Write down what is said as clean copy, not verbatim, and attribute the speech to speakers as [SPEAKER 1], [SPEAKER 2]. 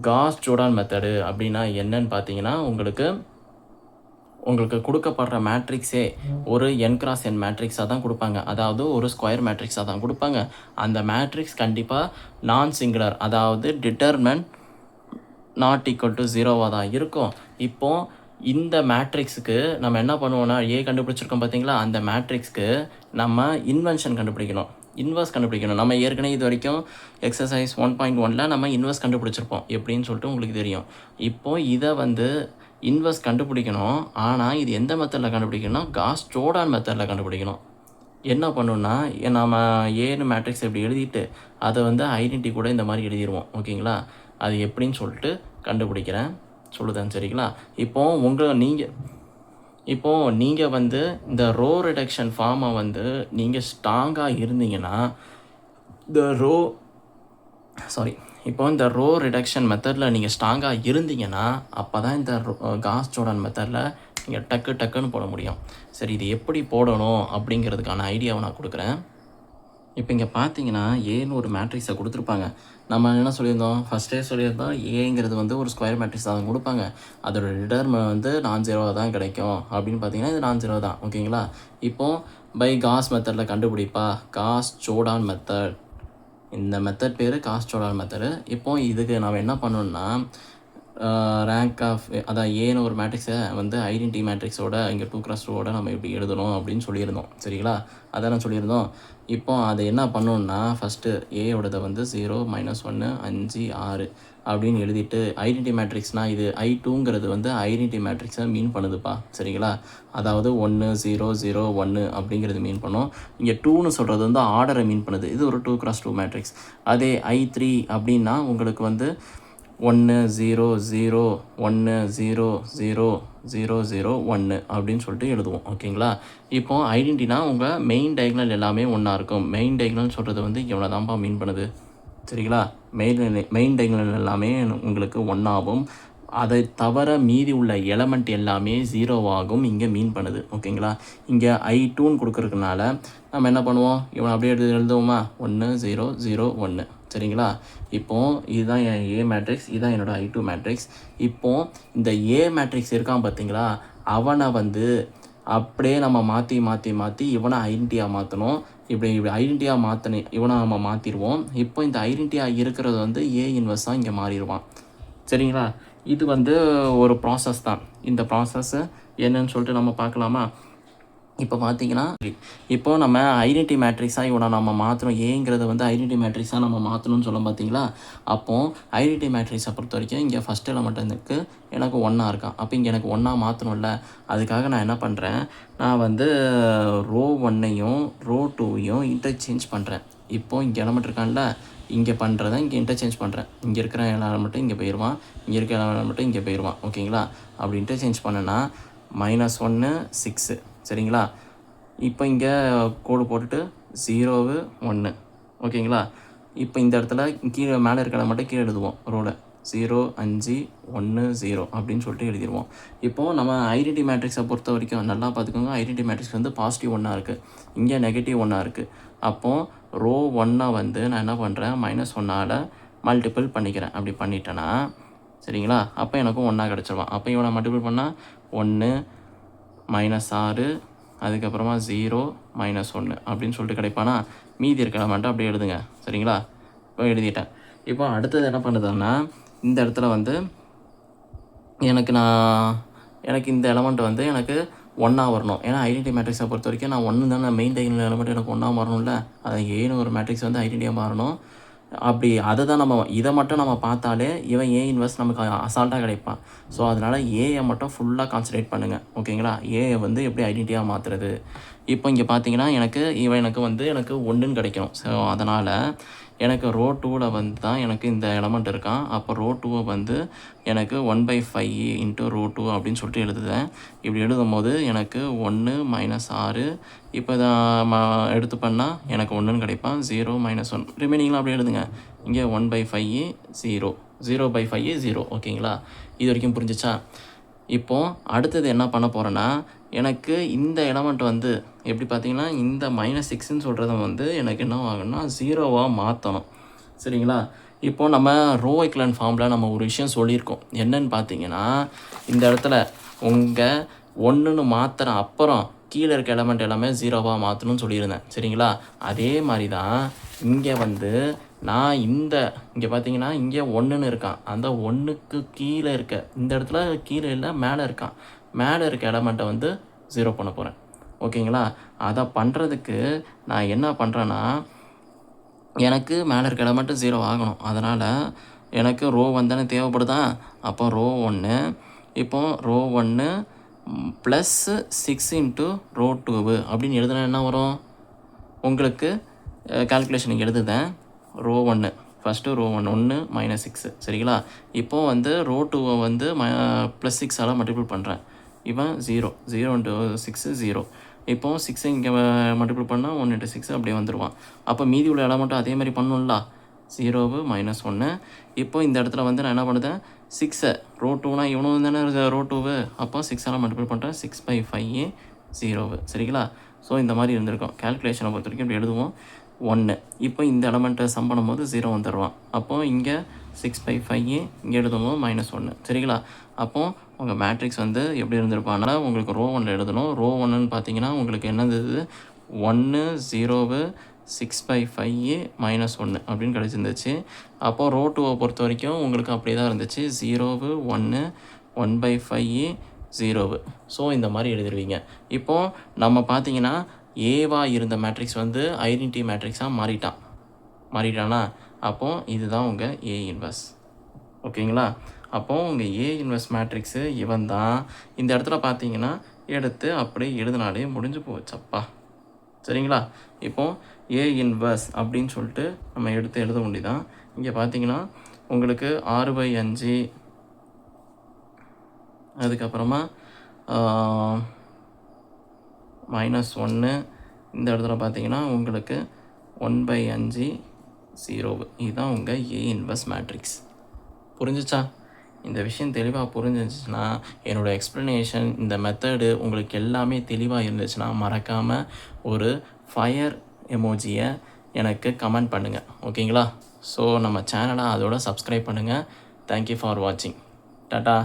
[SPEAKER 1] Cos Jordan method அப்படின்னா என்னன்னு பார்த்தீங்கன்னா, உங்களுக்கு கொடுக்கப்படுற மேட்ரிக்ஸே ஒரு n கிராஸ் n மேட்ரிக்ஸாக தான் கொடுப்பாங்க. அதாவது ஒரு ஸ்கொயர் மேட்ரிக்ஸாக தான் கொடுப்பாங்க. அந்த மேட்ரிக்ஸ் கண்டிப்பாக நான் சிங்குலர், அதாவது டிட்டர்மினன்ட் நாட் ஈக்குவல் டு 0வாக தான் இருக்கும். இப்போது இந்த மேட்ரிக்ஸுக்கு நம்ம என்ன பண்ணுவோம்னா, கண்டுபிடிச்சிருக்கோம் பார்த்தீங்களா, அந்த மேட்ரிக்ஸ்க்கு நம்ம இன்வென்ஷன் கண்டுபிடிக்கணும், இன்வெர்ஸ் கண்டுபிடிக்கணும். நம்ம ஏற்கனவே இது வரைக்கும் எக்ஸசைஸ் 1.1ல் நம்ம இன்வெர்ஸ் கண்டுபிடிச்சிருப்போம் எப்படின்னு சொல்லிட்டு உங்களுக்கு தெரியும். இப்போது இதை இன்வெர்ஸ் கண்டுபிடிக்கணும். ஆனால் இது எந்த மெத்தடில் கண்டுபிடிக்கணும்? காஸ் ஜோர்டான் மெத்தடில் கண்டுபிடிக்கணும். என்ன பண்ணணுன்னா, நம்ம ஏன்னு மேட்ரிக்ஸ் இப்படி எழுதிட்டு அதை ஐடென்டி கூட இந்த மாதிரி எழுதிடுவோம். ஓகேங்களா? அது எப்படின்னு சொல்லிட்டு கண்டுபிடிக்கிறேன், சொல்லுதேன். சரிங்களா? இப்போது நீங்கள் இந்த ரோ ரிடக்ஷன் ஃபார்மை நீங்கள் ஸ்ட்ராங்காக இருந்தீங்கன்னா இந்த ரோ ரிடக்ஷன் மெத்தடில் நீங்கள் ஸ்ட்ராங்காக இருந்தீங்கன்னா அப்போ தான் இந்த காஸ் ஜோர்டான் மெத்தடில் நீங்கள் டக்குன்னு போட முடியும். சரி, இது எப்படி போடணும் அப்படிங்கிறதுக்கான ஐடியாவை நான் கொடுக்குறேன். இப்போ இங்கே பார்த்தீங்கன்னா ஏன்னு ஒரு மேட்ரிக்ஸை கொடுத்துருப்பாங்க. நம்ம என்ன சொல்லியிருந்தோம், ஃபஸ்ட்டே சொல்லியிருந்தோம், ஏங்கிறது ஒரு ஸ்கொயர் மேட்ரிக்ஸ் தான் கொடுப்பாங்க. அதோட டிட்டர்மினன்ட் நான் ஜீரோவாக தான் கிடைக்கும் அப்படின்னு பார்த்தீங்கன்னா இது நான் ஜீரோ தான். ஓகேங்களா? இப்போது பை காஸ் மெத்தடில் கண்டுபிடிப்பா, காஸ் ஜோர்டான் மெத்தட், இந்த மெத்தட் பேர் காஸ் ஜோர்டான் மெத்தடு. இப்போது இதுக்கு நம்ம என்ன பண்ணணும்னா, ரேங்க் ஆஃப், அதான் ஏன்னு ஒரு மேட்ரிக்ஸை ஐடென்டி மேட்ரிக்ஸோட இங்கே 2x2 நம்ம இப்படி எழுதணும் அப்படின்னு சொல்லியிருந்தோம். சரிங்களா? அதான் நான் சொல்லியிருந்தோம். இப்போ அதை என்ன பண்ணணுன்னா, ஃபஸ்ட்டு ஏயோடதை 0 -1 5 6 அப்படின்னு எழுதிட்டு, ஐடென்டி மேட்ரிக்ஸ்னால் இது I2ங்கிறது ஐடென்டி மேட்ரிக்ஸை மீன் பண்ணுதுப்பா. சரிங்களா? அதாவது 1 0 0 1 அப்படிங்கிறது மீன் பண்ணும். இங்கே 2ன்னு சொல்கிறது ஆர்டரை மீன் பண்ணுது. இது ஒரு 2x2 மேட்ரிக்ஸ். அதே I3 அப்படின்னா உங்களுக்கு 1 0 0 1 0 0 0 0 1 அப்படின்னு சொல்லிட்டு எழுதுவோம். ஓகேங்களா? இப்போது ஐடென்டினா உங்கள் மெயின் டயக்னல் எல்லாமே ஒன்றா இருக்கும். மெயின் டயக்னல் சொல்கிறது இவ்வளோ தான்ப்பா மீன் பண்ணுது. சரிங்களா? மெயின் டயக்னல் எல்லாமே உங்களுக்கு ஒன்றாகும். அதை தவிர மீதி உள்ள எலமெண்ட் எல்லாமே 0வாகும் இங்கே மீன் பண்ணுது. ஓகேங்களா? இங்கே I2ன்னு கொடுக்குறதுனால நம்ம என்ன பண்ணுவோம், இவனை அப்படியே எழுதுவோமா, 1 0 0 1. சரிங்களா? இப்போது இதுதான் என் ஏ மேட்ரிக்ஸ், இதுதான் என்னோடய I2 மேட்ரிக்ஸ். இப்போது இந்த ஏ மேட்ரிக்ஸ் இருக்கான் பார்த்தீங்களா, அவனை அப்படியே நம்ம மாற்றி இவனை ஐடென்டியாக மாற்றணும். இப்படி ஐடென்டியாக இவனை நம்ம மாற்றிடுவோம். இப்போ இந்த ஐடென்டியாக இருக்கிறது ஏ இன்வெர்ஸாக இங்கே மாறிடுவான். சரிங்களா? இது ஒரு ப்ராசஸ் தான். இந்த ப்ராசஸ்ஸு என்னன்னு சொல்லிட்டு நம்ம பார்க்கலாமா? இப்போ பார்த்தீங்கன்னா, இப்போது நம்ம ஐடென்டி மேட்ரிக்ஸாக இவனை நம்ம மாற்றணும், ஏங்கிறத ஐடென்டி மேட்ரிக்ஸாக நம்ம மாற்றணும்னு சொல்ல பார்த்தீங்களா? அப்போது ஐடென்டி மேட்ரிக்ஸை பொறுத்த வரைக்கும் இங்கே ஃபஸ்ட் எலமெண்ட் எனக்கு 1 இருக்கான். அப்போ இங்கே எனக்கு 1 மாற்றணும்ல, அதுக்காக நான் என்ன பண்ணுறேன், நான் ரோ 1ஐயும் ரோ 2ஐயும் இன்டர்சேஞ்ச் பண்ணுறேன். இப்போது இங்கே எலமெண்ட் இருக்கான்ல, இங்கே பண்ணுறதை இங்கே இன்டர்சேஞ்ச் பண்ணுறேன். இங்கே இருக்கிற எலமெண்ட்டும் இங்கே போயிடுவான், இங்கே இருக்கிற எலமெண்ட்டும் இங்கே போயிடுவான். ஓகேங்களா? அப்படி இன்டர்சேஞ்ச் பண்ணனா -1 6. சரிங்களா? இப்போ இங்கே கோடு போட்டுட்டு 0 1. ஓகேங்களா? இப்போ இந்த இடத்துல கீழே மேலே இருக்கிற மட்டும் கீழே எழுதுவோம். ரோட 0 5 1 0 அப்படின்னு சொல்லிட்டு எழுதிடுவோம். இப்போது நம்ம ஐடென்டி மேட்ரிக்ஸை பொறுத்த வரைக்கும் நல்லா பார்த்துக்கோங்க, ஐடென்டி மேட்ரிக்ஸ் பாசிட்டிவ் 1 இருக்குது, இங்கே நெகட்டிவ் 1 இருக்குது. அப்போது ரோ 1 நான் என்ன பண்ணுறேன், -1ஆல் மல்டிபிள் பண்ணிக்கிறேன். அப்படி பண்ணிட்டேன்னா சரிங்களா, அப்போ எனக்கும் 1 கிடச்சிருவான். அப்போ இவனை மல்டிபிள் பண்ணால் 1 -6 அதுக்கப்புறமா 0 -1 அப்படின்னு சொல்லிட்டு கிடைப்பானா, மீதி இருக்க எலமெண்ட்டை அப்படியே எழுதுங்க. சரிங்களா? இப்போ எழுதிட்டேன். இப்போ அடுத்தது என்ன பண்ணுதுன்னா, இந்த இடத்துல எனக்கு இந்த எலமெண்ட் எனக்கு 1 வரணும். ஏன்னா ஐடென்டி மேட்ரிக்ஸை பொறுத்த வரைக்கும் நான் 1 தானே மெயின் டயகனல் எலமெண்ட் எனக்கு 1 வரணும்ல, அதை ஏன்னு ஒரு மேட்ரிக்ஸ் ஐடென்டியாக மாறணும். அப்படி இதை மட்டும் நம்ம பார்த்தாலே இவன் ஏ இன்வெர்ஸ் நமக்கு அசால்ட்டாக கிடைப்பான். ஸோ அதனால் ஏயை மட்டும் ஃபுல்லாக கான்சன்ட்ரேட் பண்ணுங்கள். ஓகேங்களா? ஏயை எப்படி ஐடென்டிட்டியாக மாற்றுறது. இப்போ இங்கே பார்த்தீங்கன்னா எனக்கு 1ன்னு கிடைக்கணும். ஸோ அதனால் எனக்கு ரோ 2ல் தான் எனக்கு இந்த எலமெண்ட் இருக்கான். அப்போ ரோ 2 எனக்கு 1/5 இன்ட்டு ரோ 2 அப்படின்னு சொல்லிட்டு எழுதுதேன். இப்படி எழுதும் போது எனக்கு 1 -6. இப்போ எடுத்து பண்ணால் எனக்கு 1ன்னு கிடைப்பான். 0 -1 ரிமைனிங்லாம் அப்படியே எழுதுங்க. இங்கே 1/5 0 0/5 0. ஓகேங்களா? இது வரைக்கும் புரிஞ்சிச்சா? இப்போது அடுத்தது என்ன பண்ண போகிறேன்னா, எனக்கு இந்த எலமெண்ட் எப்படி பார்த்தீங்கன்னா இந்த -6ன்னு சொல்கிறத எனக்கு என்ன ஆகணும்னா 0வாக மாற்றணும். சரிங்களா? இப்போது நம்ம ரோ எக்லன் ஃபார்மில் நம்ம ஒரு விஷயம் சொல்லியிருக்கோம். என்னன்னு பார்த்தீங்கன்னா, இந்த இடத்துல உங்கள் 1ன்னு மாற்றுற அப்புறம் கீழே இருக்க எலமெண்ட் எல்லாமே 0வா மாற்றணும்னு சொல்லியிருந்தேன். சரிங்களா? அதே மாதிரி தான் இங்கே வந்து நான் இங்கே பார்த்தீங்கன்னா இங்கே 1ன்னு இருக்கான். அந்த 1க்கு கீழே இருக்க இந்த இடத்துல கீழே இல்லை, மேலே இருக்கான். மேலே இருக்க எலமெண்ட்டை வந்து 0 பண்ண போகிறேன். ஓகேங்களா? அதை பண்ணுறதுக்கு நான் என்ன பண்ணுறேன்னா, எனக்கு மேலே இருக்க எலமெண்ட்டு 0 ஆகணும். அதனால் எனக்கு ரோ 1 தானே தேவைப்படுதா? அப்போ ரோ 1 இப்போ ரோ 1 ப்ளஸ் 6 இன்ட்டு ரோ 2 அப்படின்னு எழுதுனா என்ன வரும்? உங்களுக்கு கால்குலேஷன் எழுதுதேன். ரோ 1 ஃபஸ்ட்டு ரோ 1 மைனஸ் 6 சரிங்களா? இப்போது வந்து ரோ 2 வந்து ப்ளஸ் 6ஆல் மல்டிபிள் பண்ணுறேன். இவன் 0 இன்ட்டு 6 0. இப்போது 6 இங்கே மல்டிபிள் பண்ணால் 1 இன்ட்டு 6 அப்படியே வந்துடுவான். அப்போ மீதி உள்ள எலமெண்ட்டும் அதே மாதிரி பண்ணணும்ல. 0 மைனஸ் 1. இப்போ இந்த இடத்துல வந்து நான் என்ன பண்ணுதேன், 6 ரோ 2னா இவனும் தானே ரோ 2. அப்போ 6ஆல் மல்டிபிள் பண்ணுறேன். 6/5 0 சரிங்களா? ஸோ இந்த மாதிரி இருந்திருக்கும். கால்குலேஷனை பொறுத்த வரைக்கும் இப்படி எழுதுவோம். 1 இப்போ இந்த எலமெண்ட்டை சம் பண்ணும்போது 0 வந்துடுவான். அப்போது இங்கே 6/5 இங்கே எழுதும்போது -1 சரிங்களா? அப்போது உங்கள் மேட்ரிக்ஸ் வந்து எப்படி இருந்திருப்பாங்கன்னா, உங்களுக்கு ரோ 1 எழுதணும். ரோ 1ன்னு பார்த்தீங்கன்னா உங்களுக்கு என்னது 1 0 6/5 -1 அப்படின்னு கிடச்சிருந்துச்சு. அப்போது ரோ 2வை பொறுத்த வரைக்கும் உங்களுக்கு அப்படியே தான் இருந்துச்சு. 0 1 1/5 0. ஸோ இந்த மாதிரி எழுதிடுவீங்க. இப்போது நம்ம பார்த்தீங்கன்னா ஏவா இருந்த மேட்ரிக்ஸ் வந்து ஐடென்டிட்டி மேட்ரிக்ஸாக மாறிட்டானா? அப்போது இதுதான் உங்கள் ஏ இன்வெர்ஸ். ஓகேங்களா? அப்போது உங்கள் ஏ இன்வெர்ஸ் மேட்ரிக்ஸு இவன் தான். இந்த இடத்துல பார்த்தீங்கன்னா எடுத்து அப்படியே எழுதினாலே முடிஞ்சு போச்சப்பா. சரிங்களா? இப்போது ஏ இன்வெர்ஸ் அப்படின்னு சொல்லிட்டு நம்ம எடுத்து எழுத வேண்டியதான். இங்கே பார்த்தீங்கன்னா உங்களுக்கு 6/5 அதுக்கப்புறமா -1 இந்த இடத்துல பார்த்தீங்கன்னா உங்களுக்கு 1/5 0. இதுதான் உங்கள் ஏ இன்வெர்ஸ் மேட்ரிக்ஸ். புரிஞ்சிச்சா? இந்த விஷயம் தெளிவாக புரிஞ்சிச்சுன்னா, என்னோடய எக்ஸ்ப்ளனேஷன் இந்த மெத்தடு உங்களுக்கு எல்லாமே தெளிவாக இருந்துச்சுன்னா, மறக்காமல் ஒரு ஃபயர் எமோஜியை எனக்கு கமெண்ட் பண்ணுங்கள். ஓகேங்களா? ஸோ நம்ம சேனலை அதோட சப்ஸ்கிரைப் பண்ணுங்கள். தேங்க்யூ ஃபார் வாட்சிங். டாட்டா.